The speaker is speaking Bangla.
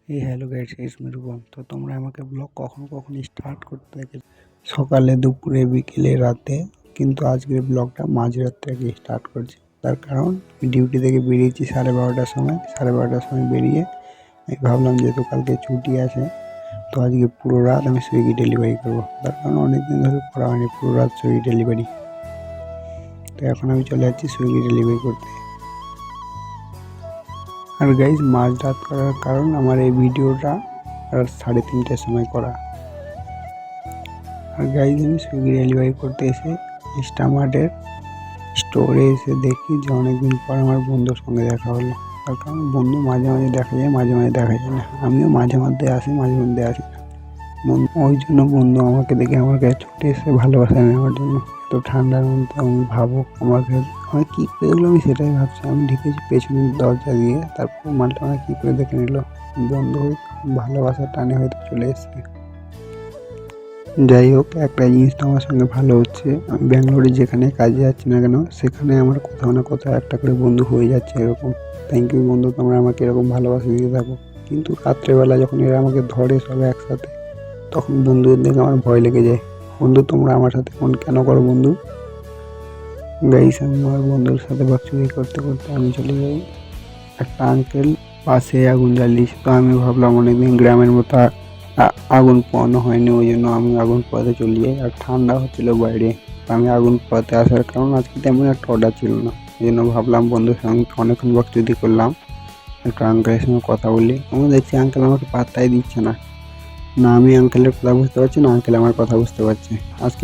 এই hello guys, it's me Rupam. তো তোমরা আমাকে ব্লগ কখন স্টার্ট করতে দেখে সকালে, দুপুরে, বিকেলে, রাতে, কিন্তু আজকের ব্লগটা মাঝরাত থেকে স্টার্ট করছি। তার কারণ ডিউটি থেকে বেরিয়েছি 12:30টার সময়। 12:30টার সময় বেরিয়ে আমি ভাবলাম যেহেতু কালকে ছুটি আছে, তো আজকে পুরো রাত আমি সুইগি ডেলিভারি করবো। তার কারণ অনেকদিন ধরে করা হয়নি পুরো রাত সুইগি ডেলিভারি। তো এখন আমি চলে যাচ্ছি সুইগি ডেলিভারি করতে। আর গাইজ, মাঝরাত করার কারণ আমার এই ভিডিওটা রাত 3:30টার সময় করা। আর গাইজ, আমি সুইগি ডেলিভারি করতে এসে ইনস্টামার্টের স্টোরে এসে দেখি যে অনেকদিন পর আমার বন্ধুর সঙ্গে দেখা হলো। তার কারণ বন্ধু মাঝে মাঝে দেখা যায়, মাঝে মাঝে দেখা যায় না। আমিও মাঝে মধ্যে আসি, মাঝে মধ্যে আসি না। ওই জন্য বন্ধু আমাকে দেখে আমার কাছে ছুটে এসে ভালোবাসা নেওয়ার জন্য। তো ঠান্ডার মধ্যে আমি ভাবুক আমাকে আমি কী করে দিল, আমি সেটাই ভাবছি। আমি ঢুকেছি পেছনের দরজা দিয়ে, তারপর মালটা আমার কী করে দেখে নিল। বন্ধু ভালোবাসার টানে হয়তো চলে এসছে। যাই হোক, একটা জিনিস তো আমার সঙ্গে ভালো হচ্ছে, আমি ব্যাঙ্গালোরে যেখানে কাজে যাচ্ছি না কেন, সেখানে আমার কোথাও না কোথাও একটা করে বন্ধু হয়ে যাচ্ছে এরকম। থ্যাংক ইউ বন্ধু, তোমরা আমাকে এরকম ভালোবাসা দিতে থাকো। কিন্তু রাত্রেবেলা যখন এরা আমাকে ধরে সব একসাথে, তখন বন্ধুদের দেখে আমার ভয় লেগে যায়। বন্ধু, তোমরা আমার সাথে ফোন কেন করো বন্ধু? গাইস, আমি আমার বন্ধুর সাথে বাকচুরি করতে করতে আমি চলে যাই। একটা আঙ্কেল পাশে আগুন জ্বালিয়েছে, তো আমি ভাবলাম অনেকদিন গ্রামের মতো আগুন পোয়ানো হয়নি, ওই জন্য আমি আগুন পোয়াতে চলে যাই। আর ঠান্ডা হচ্ছিল বাইরে, আমি আগুন পোয়াতে আসার কারণ আজকে তেমন একটা অর্ডার ছিল না, এই জন্য ভাবলাম বন্ধুর সঙ্গে অনেকক্ষণ বাকচুরি করলাম। একটা আঙ্কেলের সঙ্গে কথা বলি, আমি দেখছি আঙ্কেল আমাকে পাত্তাই দিচ্ছে না। না আমি আঙ্কেলের কথা বুঝতে পারছি, না আঙ্কেল আমার কথা বুঝতে পারছে। আজকে